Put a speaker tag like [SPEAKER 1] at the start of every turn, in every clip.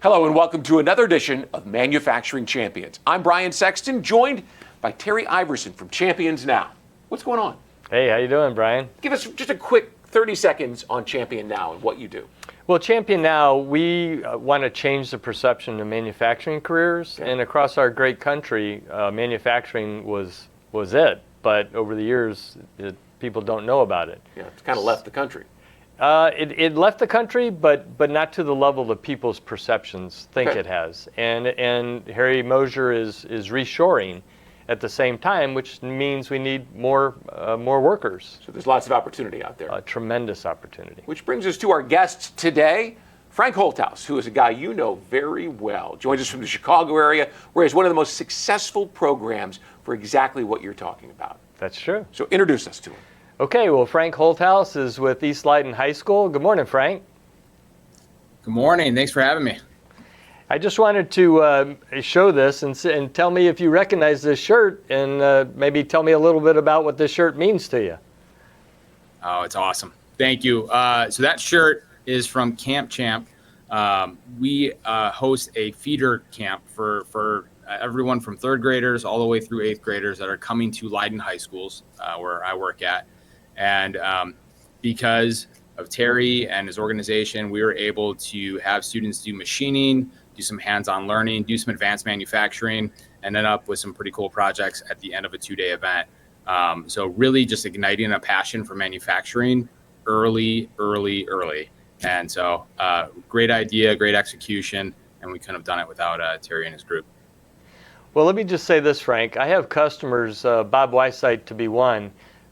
[SPEAKER 1] Hello and welcome to another edition of Manufacturing Champions. I'm Brian Sexton, joined by Terry Iverson from Champions Now. What's going on?
[SPEAKER 2] Hey, how you doing, Brian?
[SPEAKER 1] Give us just a quick 30 seconds on Champion Now and what you do.
[SPEAKER 2] Well, Champion Now, we want to change the perception of manufacturing careers, and across our great country, manufacturing was it. But over the years, people don't know about it.
[SPEAKER 1] Yeah, it's kind of left the country.
[SPEAKER 2] It left the country, but not to the level that people's perceptions think it has. And Harry Mosier is reshoring at the same time, which means we need more workers.
[SPEAKER 1] So there's lots of opportunity out there.
[SPEAKER 2] A tremendous opportunity.
[SPEAKER 1] Which brings us to our guest today, Frank Holthouse, who is a guy you know very well. Joins us from the Chicago area, where he has one of the most successful programs for exactly what you're talking about.
[SPEAKER 2] That's true.
[SPEAKER 1] So introduce us to him.
[SPEAKER 2] Okay, well, Frank Holthouse is with East Leyden High School. Good morning, Frank.
[SPEAKER 3] Good morning. Thanks for having me.
[SPEAKER 2] I just wanted to show this and tell me if you recognize this shirt, and maybe tell me a little bit about what this shirt means to you.
[SPEAKER 3] Oh, it's awesome. Thank you. So that shirt is from Camp Champ. We host a feeder camp for everyone from third graders all the way through eighth graders that are coming to Leyden High Schools, where I work at. And because of Terry and his organization, we were able to have students do machining, do some hands-on learning, do some advanced manufacturing, and end up with some pretty cool projects at the end of a 2-day event. So really just igniting a passion for manufacturing early. And so great idea, great execution, and we couldn't have done it without Terry and his group.
[SPEAKER 2] Well, let me just say this, Frank. I have customers, Bob Weissite to be one,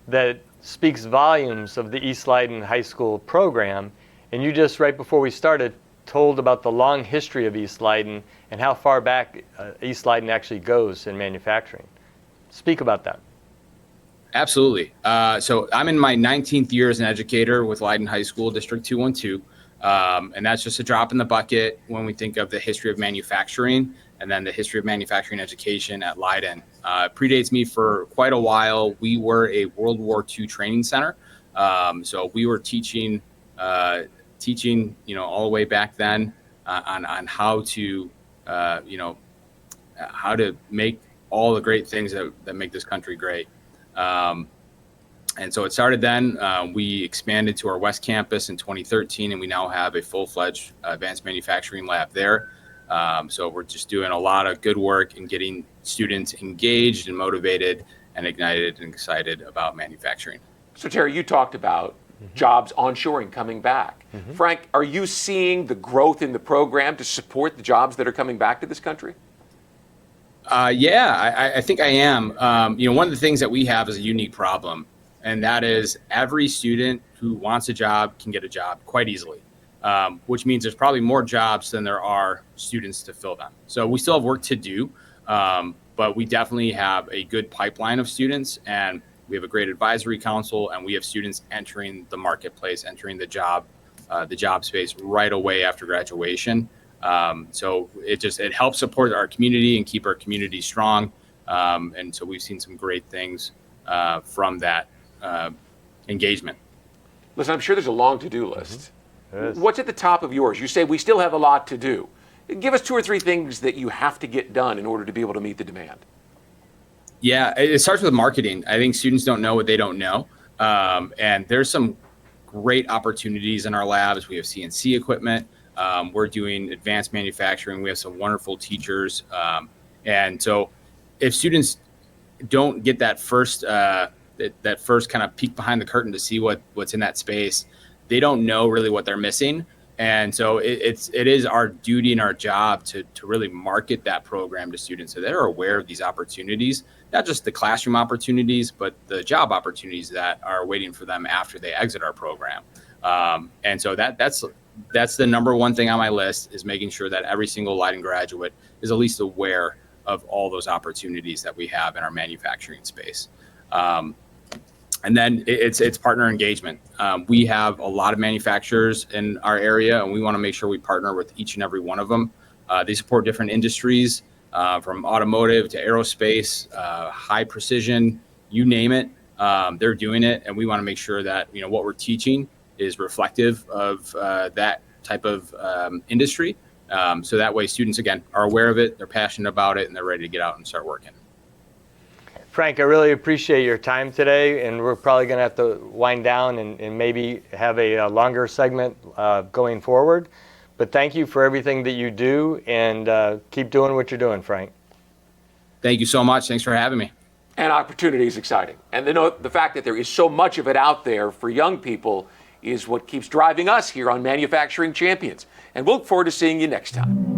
[SPEAKER 2] that speaks volumes of the East Leyden High School program. And you just, right before we started, told about the long history of East Leyden and how far back East Leyden actually goes in manufacturing. Speak about that.
[SPEAKER 3] Absolutely. So I'm in my 19th year as an educator with Leyden High School, District 212. And that's just a drop in the bucket when we think of the history of manufacturing and then the history of manufacturing education at Leyden. Predates me for quite a while. We were a World War II training center. So we were teaching, all the way back then on how to, how to make all the great things that make this country great. And so it started then. We expanded to our West Campus in 2013, and we now have a full-fledged advanced manufacturing lab there. So we're just doing a lot of good work in getting students engaged and motivated and ignited and excited about manufacturing.
[SPEAKER 1] So Terry, you talked about jobs onshoring coming back. Frank, are you seeing the growth in the program to support the jobs that are coming back to this country?
[SPEAKER 3] Yeah, I think I am. One of the things that we have is a unique problem, and that is every student who wants a job can get a job quite easily, which means there's probably more jobs than there are students to fill them. So we still have work to do, but we definitely have a good pipeline of students, and we have a great advisory council, and we have students entering the marketplace, entering the job space right away after graduation. So it helps support our community and keep our community strong. And so we've seen some great things from that engagement.
[SPEAKER 1] Listen, I'm sure there's a long to-do list. What's at the top of yours? You say we still have a lot to do. Give us 2 or 3 things that you have to get done in order to be able to meet the demand.
[SPEAKER 3] Yeah, it starts with marketing. I think students don't know what they don't know. And there's some great opportunities in our labs. We have CNC equipment. We're doing advanced manufacturing. We have some wonderful teachers. And so if students don't get that first kind of peek behind the curtain to see what's in that space, they don't know really what they're missing. And so it is our duty and our job to really market that program to students so they're aware of these opportunities, not just the classroom opportunities, but the job opportunities that are waiting for them after they exit our program. And so that's the number one thing on my list, is making sure that every single Leyden graduate is at least aware of all those opportunities that we have in our manufacturing space. And then it's partner engagement. We have a lot of manufacturers in our area, and we want to make sure we partner with each and every one of them. They support different industries, from automotive to aerospace, high precision, you name it. They're doing it, and we want to make sure that what we're teaching is reflective of that type of industry. So that way students, again, are aware of it, they're passionate about it, and they're ready to get out and start working.
[SPEAKER 2] Frank, I really appreciate your time today, and we're probably going to have to wind down and maybe have a longer segment going forward. But thank you for everything that you do, and keep doing what you're doing, Frank.
[SPEAKER 3] Thank you so much. Thanks for having me.
[SPEAKER 1] And opportunity is exciting. And the fact that there is so much of it out there for young people is what keeps driving us here on Manufacturing Champions. And we'll look forward to seeing you next time.